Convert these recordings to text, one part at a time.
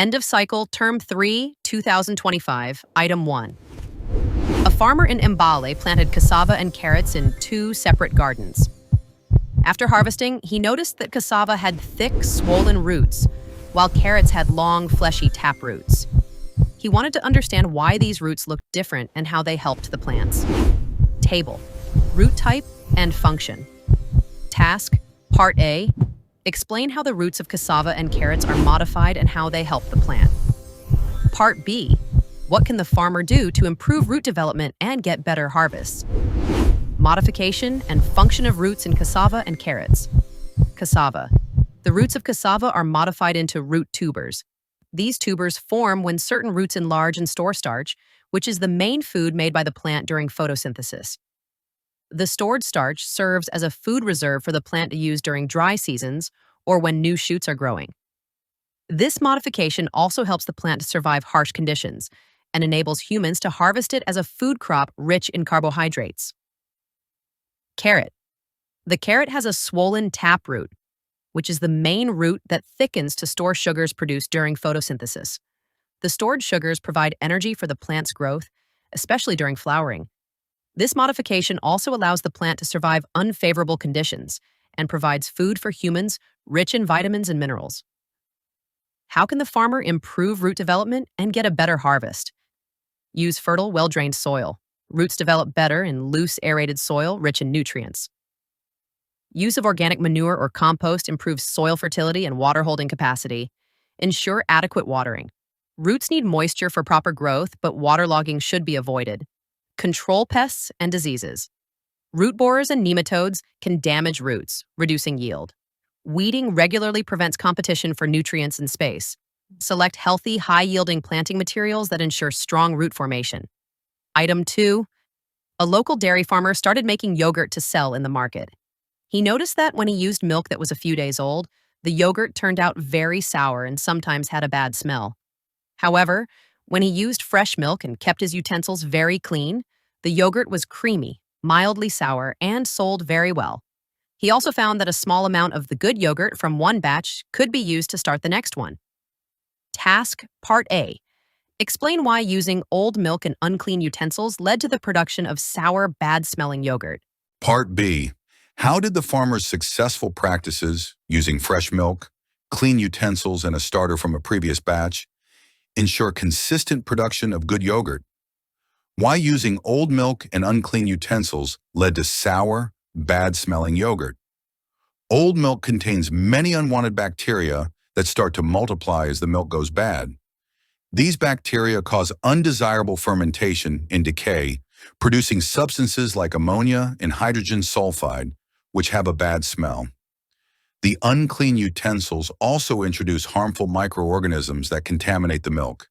End of cycle, term 3, 2025, item 1. A farmer in Mbale planted cassava and carrots in 2 separate gardens. After harvesting, he noticed that cassava had thick, swollen roots, while carrots had long, fleshy tap roots. He wanted to understand why these roots looked different and how they helped the plants. Table: root type and function. Task, Part A: explain how the roots of cassava and carrots are modified and how they help the plant. Part B: what can the farmer do to improve root development and get better harvests? Modification and function of roots in cassava and carrots. Cassava. The roots of cassava are modified into root tubers. These tubers form when certain roots enlarge and store starch, which is the main food made by the plant during photosynthesis. The stored starch serves as a food reserve for the plant to use during dry seasons or when new shoots are growing. This modification also helps the plant to survive harsh conditions and enables humans to harvest it as a food crop rich in carbohydrates. Carrot. The carrot has a swollen taproot, which is the main root that thickens to store sugars produced during photosynthesis. The stored sugars provide energy for the plant's growth, especially during flowering. This modification also allows the plant to survive unfavorable conditions and provides food for humans rich in vitamins and minerals. How can the farmer improve root development and get a better harvest? Use fertile, well-drained soil. Roots develop better in loose, aerated soil rich in nutrients. Use of organic manure or compost improves soil fertility and water-holding capacity. Ensure adequate watering. Roots need moisture for proper growth, but waterlogging should be avoided. Control pests and diseases. Root borers and nematodes can damage roots, reducing yield. Weeding regularly prevents competition for nutrients and space. Select healthy, high-yielding planting materials that ensure strong root formation. Item 2. A local dairy farmer started making yogurt to sell in the market. He noticed that when he used milk that was a few days old, the yogurt turned out very sour and sometimes had a bad smell. However, when he used fresh milk and kept his utensils very clean, the yogurt was creamy, mildly sour, and sold very well. He also found that a small amount of the good yogurt from one batch could be used to start the next one. Task, Part A. Explain why using old milk and unclean utensils led to the production of sour, bad-smelling yogurt. Part B. How did the farmer's successful practices, using fresh milk, clean utensils, and a starter from a previous batch, ensure consistent production of good yogurt? Why using old milk and unclean utensils led to sour, bad-smelling yogurt? Old milk contains many unwanted bacteria that start to multiply as the milk goes bad. These bacteria cause undesirable fermentation and decay, producing substances like ammonia and hydrogen sulfide, which have a bad smell. The unclean utensils also introduce harmful microorganisms that contaminate the milk.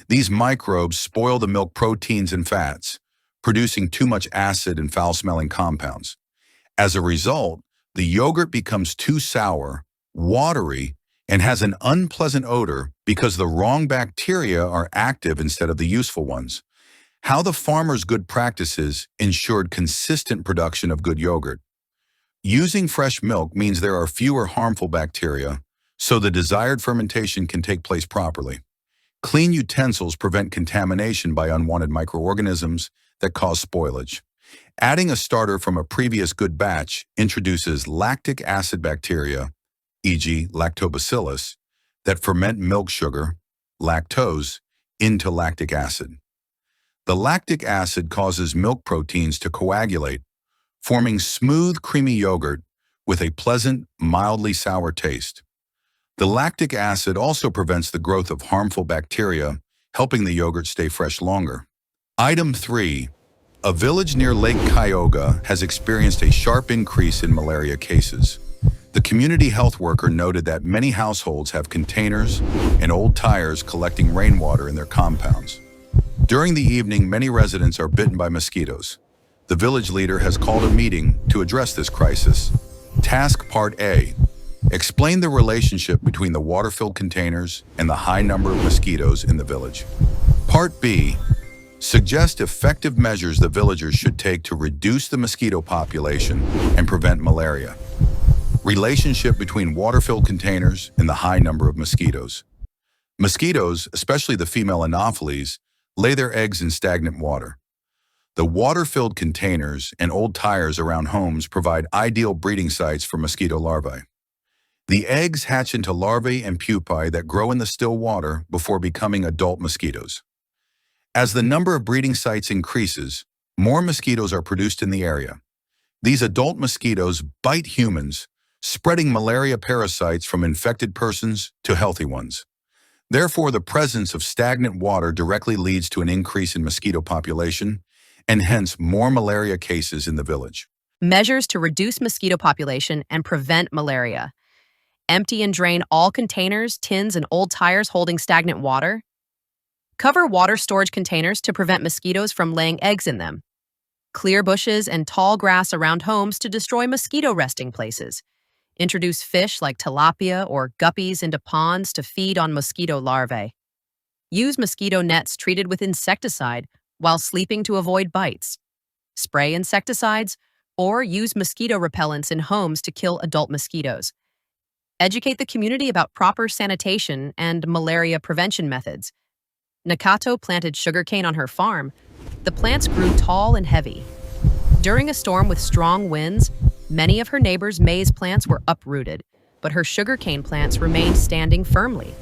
These microbes spoil the milk proteins and fats, producing too much acid and foul-smelling compounds. As a result, the yogurt becomes too sour, watery, and has an unpleasant odor because the wrong bacteria are active instead of the useful ones. How the farmer's good practices ensured consistent production of good yogurt. Using fresh milk means there are fewer harmful bacteria, so the desired fermentation can take place properly. Clean utensils prevent contamination by unwanted microorganisms that cause spoilage. Adding a starter from a previous good batch introduces lactic acid bacteria, e.g. lactobacillus, that ferment milk sugar, lactose, into lactic acid. The lactic acid causes milk proteins to coagulate, forming smooth, creamy yogurt with a pleasant, mildly sour taste. The lactic acid also prevents the growth of harmful bacteria, helping the yogurt stay fresh longer. Item 3. A village near Lake Kyoga has experienced a sharp increase in malaria cases. The community health worker noted that many households have containers and old tires collecting rainwater in their compounds. During the evening, many residents are bitten by mosquitoes. The village leader has called a meeting to address this crisis. Task Part A. Explain the relationship between the water-filled containers and the high number of mosquitoes in the village. Part B. Suggest effective measures the villagers should take to reduce the mosquito population and prevent malaria. Relationship between water-filled containers and the high number of mosquitoes. Mosquitoes, especially the female Anopheles, lay their eggs in stagnant water. The water-filled containers and old tires around homes provide ideal breeding sites for mosquito larvae. The eggs hatch into larvae and pupae that grow in the still water before becoming adult mosquitoes. As the number of breeding sites increases, more mosquitoes are produced in the area. These adult mosquitoes bite humans, spreading malaria parasites from infected persons to healthy ones. Therefore, the presence of stagnant water directly leads to an increase in mosquito population and hence more malaria cases in the village. Measures to reduce mosquito population and prevent malaria. Empty and drain all containers, tins, and old tires holding stagnant water. Cover water storage containers to prevent mosquitoes from laying eggs in them. Clear bushes and tall grass around homes to destroy mosquito resting places. Introduce fish like tilapia or guppies into ponds to feed on mosquito larvae. Use mosquito nets treated with insecticide while sleeping to avoid bites. Spray insecticides or use mosquito repellents in homes to kill adult mosquitoes. Educate the community about proper sanitation and malaria prevention methods. Nakato planted sugarcane on her farm. The plants grew tall and heavy. During a storm with strong winds, many of her neighbors' maize plants were uprooted, but her sugarcane plants remained standing firmly.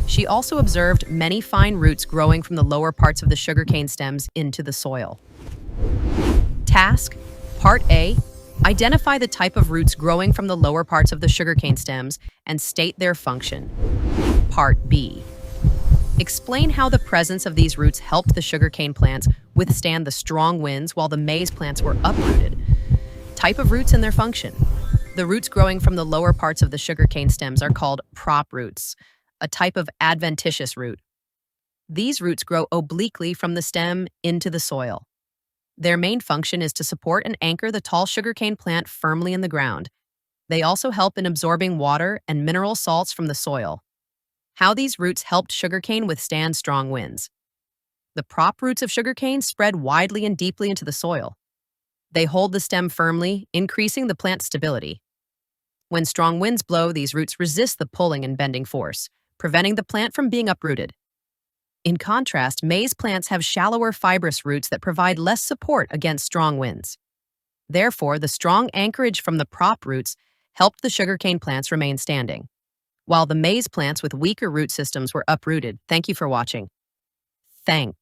She also observed many fine roots growing from the lower parts of the sugarcane stems into the soil. Task Part A. Identify the type of roots growing from the lower parts of the sugarcane stems and state their function. Part B. Explain how the presence of these roots helped the sugarcane plants withstand the strong winds while the maize plants were uprooted. Type of roots and their function. The roots growing from the lower parts of the sugarcane stems are called prop roots, a type of adventitious root. These roots grow obliquely from the stem into the soil. Their main function is to support and anchor the tall sugarcane plant firmly in the ground. They also help in absorbing water and mineral salts from the soil. How these roots helped sugarcane withstand strong winds. The prop roots of sugarcane spread widely and deeply into the soil. They hold the stem firmly, increasing the plant's stability. When strong winds blow, these roots resist the pulling and bending force, preventing the plant from being uprooted. In contrast, maize plants have shallower fibrous roots that provide less support against strong winds. Therefore, the strong anchorage from the prop roots helped the sugarcane plants remain standing, while the maize plants with weaker root systems were uprooted. Thank you for watching. Thank.